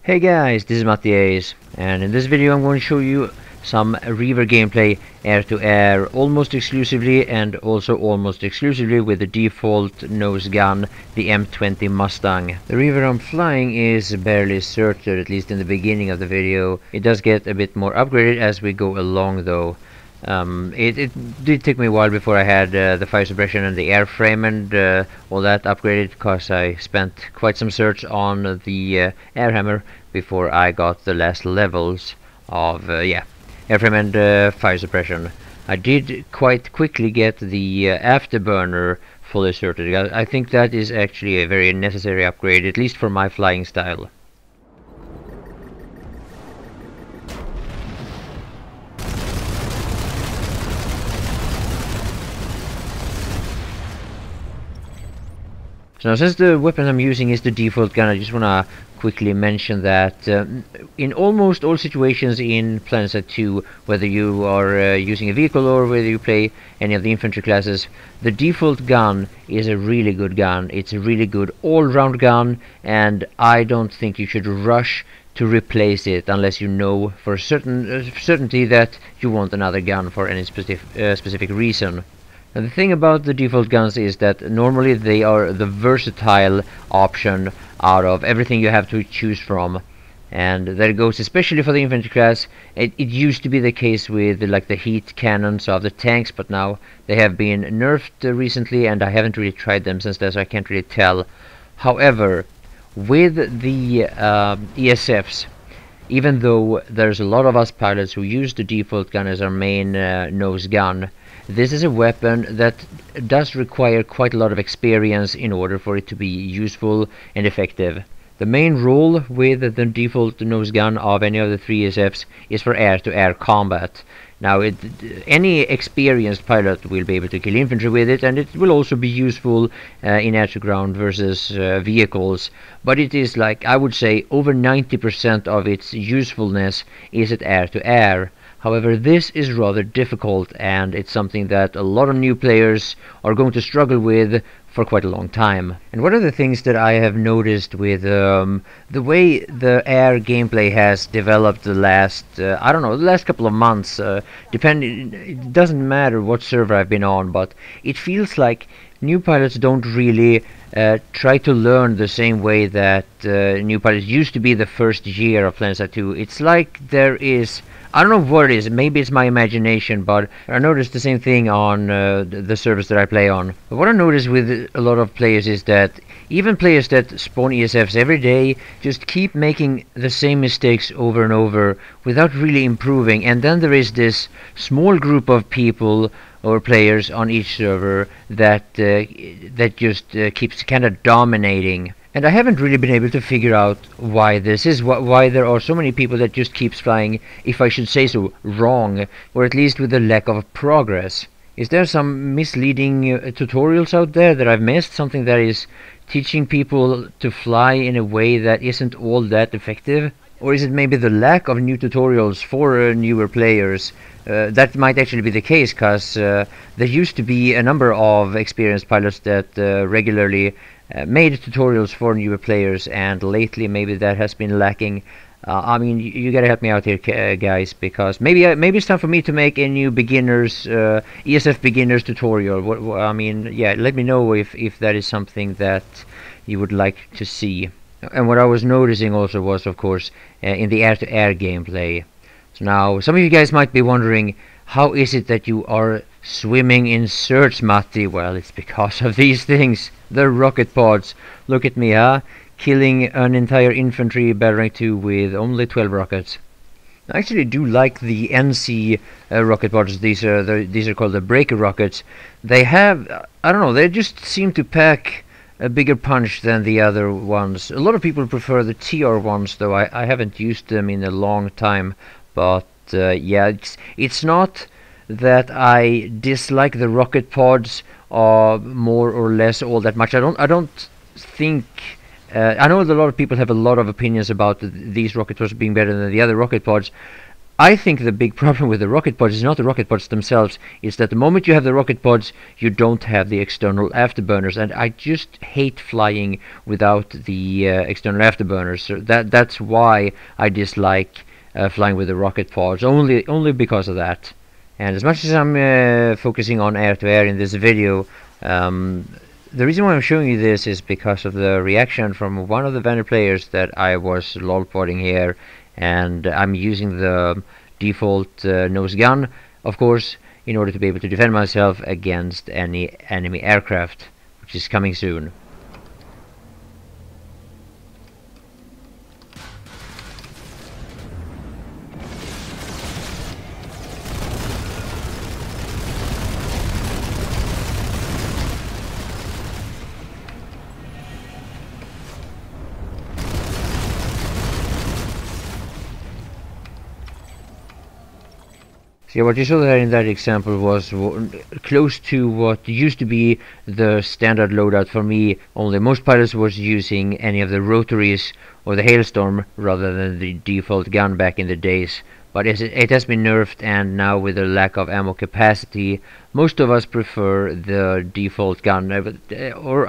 Hey guys, this is MattiAce, and in this video I'm going to show you some Reaver gameplay air-to-air almost exclusively, and also almost exclusively with the default nose gun, the M20 Mustang. The Reaver I'm flying is barely certain, at least in the beginning of the video. It does get a bit more upgraded as we go along though. It did take me a while before I had the fire suppression and the airframe and all that upgraded, because I spent quite some search on the air hammer before I got the last levels of airframe and fire suppression. I did quite quickly get the afterburner fully sorted. I think that is actually a very necessary upgrade, at least for my flying style. So now, since the weapon I'm using is the default gun, I just want to quickly mention that in almost all situations in Planetside 2, whether you are using a vehicle or whether you play any of the infantry classes, the default gun is a really good gun. It's a really good all-round gun, and I don't think you should rush to replace it unless you know for certainty that you want another gun for any specific reason. Now, the thing about the default guns is that normally they are the versatile option out of everything you have to choose from, and that goes especially for the infantry class. It used to be the case with like the heat cannons of the tanks, but now they have been nerfed recently, and I haven't really tried them since then, so I can't really tell. However, with the ESFs, even though there's a lot of us pilots who use the default gun as our main nose gun, this is a weapon that does require quite a lot of experience in order for it to be useful and effective. The main role with the default nose gun of any of the three ESFs is for air-to-air combat. Now, any experienced pilot will be able to kill infantry with it, and it will also be useful in air-to-ground versus vehicles. But it is, like, I would say, over 90% of its usefulness is at air-to-air. However, this is rather difficult, and it's something that a lot of new players are going to struggle with for quite a long time. And one of the things that I have noticed with the way the air gameplay has developed the last, I don't know, the last couple of months, it doesn't matter what server I've been on, but it feels like new pilots don't really try to learn the same way that new pilots used to be the first year of Planetside 2. It's like there is, I don't know what it is, maybe it's my imagination, but I noticed the same thing on the servers that I play on. But what I noticed with a lot of players is that even players that spawn ESFs every day just keep making the same mistakes over and over without really improving, and then there is this small group of people or players on each server that just keeps kind of dominating. And I haven't really been able to figure out why this is, why there are so many people that just keeps flying, if I should say so, wrong, or at least with a lack of progress. Is there some misleading tutorials out there that I've missed? Something that is teaching people to fly in a way that isn't all that effective? Or is it maybe the lack of new tutorials for newer players? That might actually be the case, because there used to be a number of experienced pilots that regularly made tutorials for newer players, and lately maybe that has been lacking. I mean, you gotta help me out here, guys, because maybe it's time for me to make a new beginners ESF beginners tutorial. I mean, yeah, let me know if that is something that you would like to see. And what I was noticing also was, of course, in the air-to-air gameplay. So now, some of you guys might be wondering, how is it that you are swimming in certs, Matti? Well, it's because of these things. The rocket pods. Look at me, huh? Killing an entire infantry battle rank 2 with only 12 rockets. I actually do like the NC rocket pods. These are called the breaker rockets. They have, I don't know, they just seem to pack a bigger punch than the other ones. A lot of people prefer the TR ones, though. I haven't used them in a long time. But yeah, it's not that I dislike the rocket pods more or less all that much. I don't think. I know that a lot of people have a lot of opinions about these rocket pods being better than the other rocket pods. I think the big problem with the rocket pods is not the rocket pods themselves, it's that the moment you have the rocket pods, you don't have the external afterburners, and I just hate flying without the external afterburners. So that's why I dislike flying with the rocket pods, only because of that. And as much as I'm focusing on air-to-air in this video, the reason why I'm showing you this is because of the reaction from one of the vendor players that I was lolpodding here, and I'm using the default nose gun, of course, in order to be able to defend myself against any enemy aircraft, which is coming soon. Yeah, what you saw there in that example was close to what used to be the standard loadout for me, only most pilots was using any of the rotaries or the hailstorm rather than the default gun back in the days. But it has been nerfed, and now with the lack of ammo capacity, most of us prefer the default gun. Or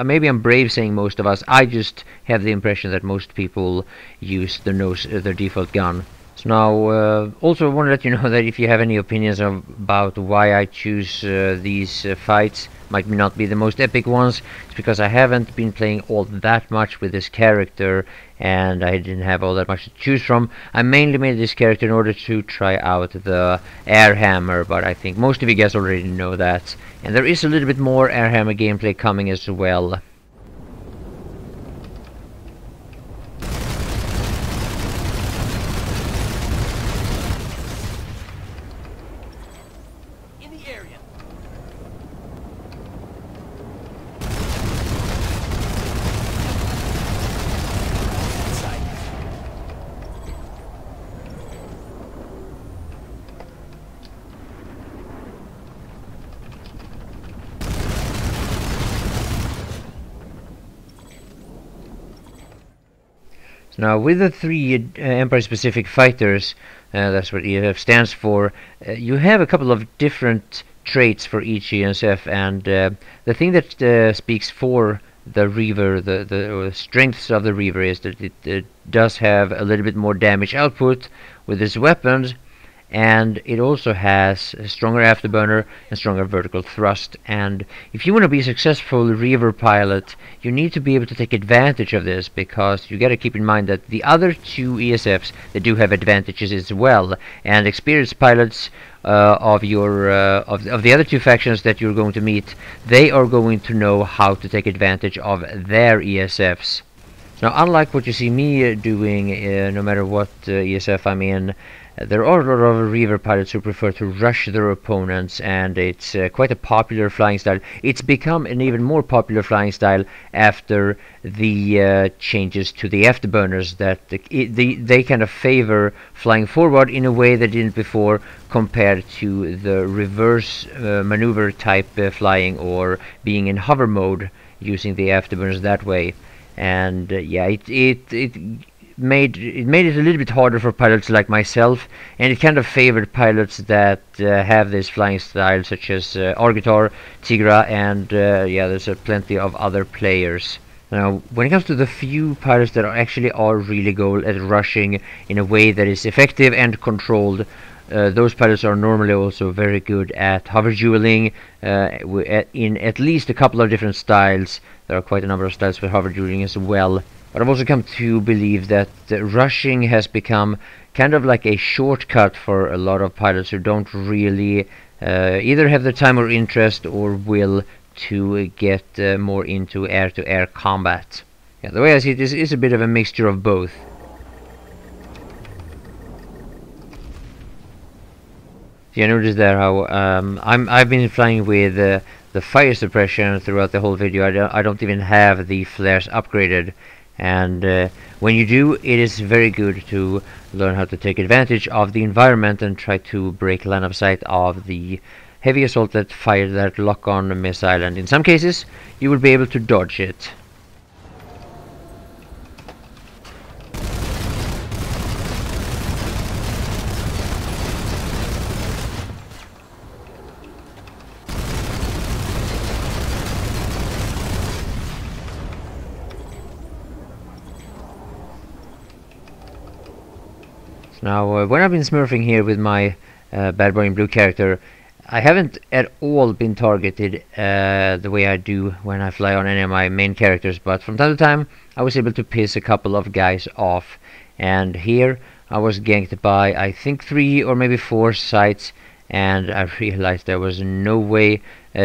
maybe I'm brave saying most of us. I just have the impression that most people use the default gun. So now, also want to let you know that if you have any opinions about why I choose these fights, might not be the most epic ones, it's because I haven't been playing all that much with this character, and I didn't have all that much to choose from. I mainly made this character in order to try out the air hammer, but I think most of you guys already know that. And there is a little bit more air hammer gameplay coming as well. Now, with the three Empire-specific fighters, that's what ESF stands for, you have a couple of different traits for each ESF, and the thing that speaks for the Reaver, the strengths of the Reaver, is that it does have a little bit more damage output with its weapons, and it also has a stronger afterburner and stronger vertical thrust. And if you want to be a successful Reaver pilot, you need to be able to take advantage of this, because you got to keep in mind that the other two ESFs, they do have advantages as well, and experienced pilots of the other two factions that you're going to meet, they are going to know how to take advantage of their ESFs. Now, unlike what you see me doing, no matter what ESF I'm in, there are a lot of Reaver pilots who prefer to rush their opponents, and it's quite a popular flying style. It's become an even more popular flying style after the changes to the afterburners, that they kind of favor flying forward in a way they didn't before, compared to the reverse maneuver type flying, or being in hover mode using the afterburners that way. And yeah, it made it a little bit harder for pilots like myself, and it kind of favored pilots that have this flying style, such as Argitar, Tigra, and yeah, there's plenty of other players. Now, when it comes to the few pilots that actually are really good at rushing in a way that is effective and controlled, those pilots are normally also very good at hover dueling in at least a couple of different styles. There are quite a number of styles for hover dueling as well. But I've also come to believe that rushing has become kind of like a shortcut for a lot of pilots who don't really either have the time or interest or will to get more into air-to-air combat. Yeah, the way I see it is a bit of a mixture of both. You notice there how I've been flying with the fire suppression throughout the whole video. I don't even have the flares upgraded. And when you do, it is very good to learn how to take advantage of the environment and try to break line of sight of the heavy assault that fire that lock-on missile, and in some cases you will be able to dodge it. Now, when I've been smurfing here with my bad boy in blue character, I haven't at all been targeted the way I do when I fly on any of my main characters, but from time to time I was able to piss a couple of guys off, and here I was ganked by I think 3 or maybe 4 sites, and I realized there was no way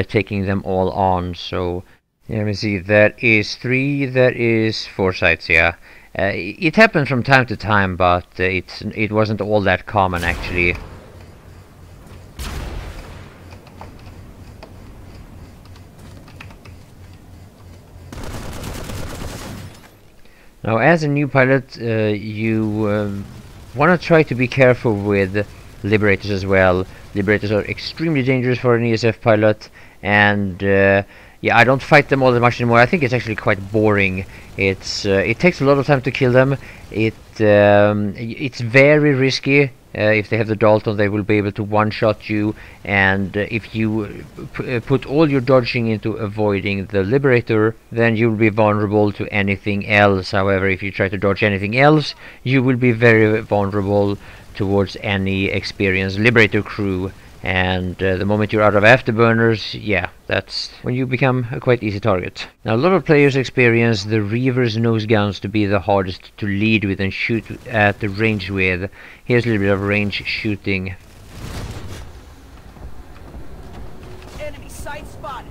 taking them all on. So let me see, that is 3, that is 4 sites, yeah. It happens from time to time, but it wasn't all that common actually. Now, as a new pilot, you want to try to be careful with Liberators as well. Liberators are extremely dangerous for an ESF pilot, and yeah, I don't fight them all that much anymore. I think it's actually quite boring. It takes a lot of time to kill them. It's very risky. If they have the Dalton, they will be able to one-shot you, and if you put all your dodging into avoiding the Liberator, then you will be vulnerable to anything else. However, if you try to dodge anything else, you will be very vulnerable towards any experienced Liberator crew. And the moment you're out of afterburners, yeah, that's when you become a quite easy target. Now, a lot of players experience the Reaver's nose guns to be the hardest to lead with and shoot at the range with. Here's a little bit of range shooting. Enemy sight spotted.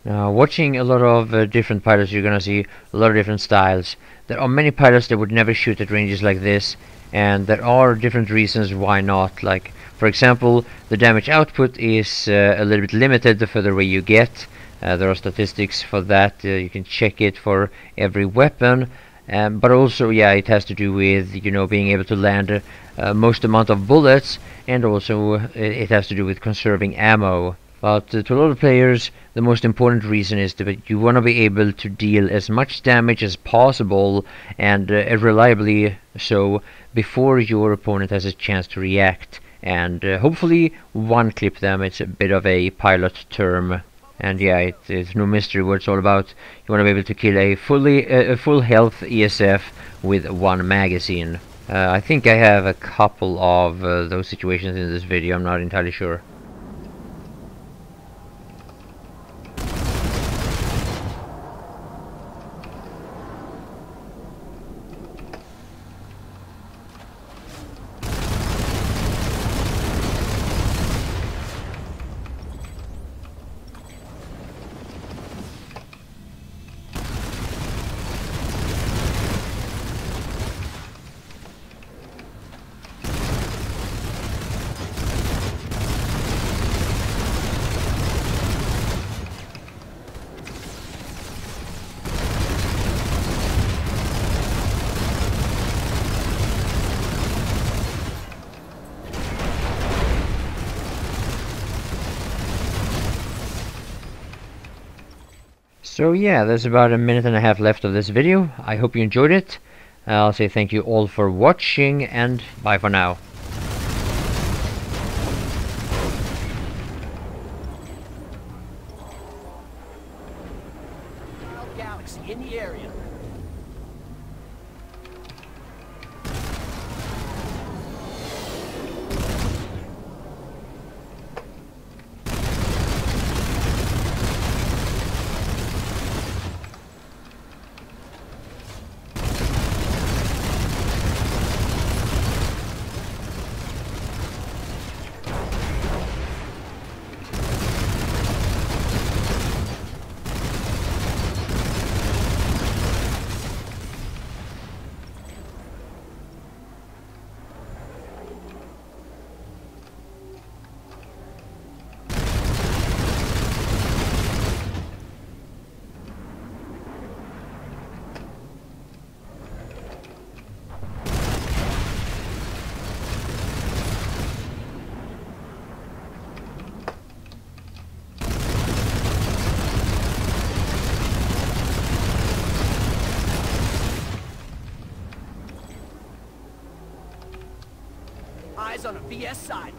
Now, watching a lot of different pilots, you're gonna see a lot of different styles. There are many pilots that would never shoot at ranges like this, and there are different reasons why not. Like, for example, the damage output is a little bit limited the further away you get. There are statistics for that. You can check it for every weapon. But also, yeah, it has to do with, you know, being able to land most amount of bullets, and also it has to do with conserving ammo. But to a lot of players, the most important reason is that you want to be able to deal as much damage as possible, and reliably so, before your opponent has a chance to react, and hopefully one-clip them. It's a bit of a pilot term. And yeah, it's no mystery what it's all about. You want to be able to kill a full health ESF with one magazine. I think I have a couple of those situations in this video, I'm not entirely sure. So yeah, there's about a minute and a half left of this video. I hope you enjoyed it. I'll say thank you all for watching, and bye for now. Galaxy in the area. Eyes on a VS side.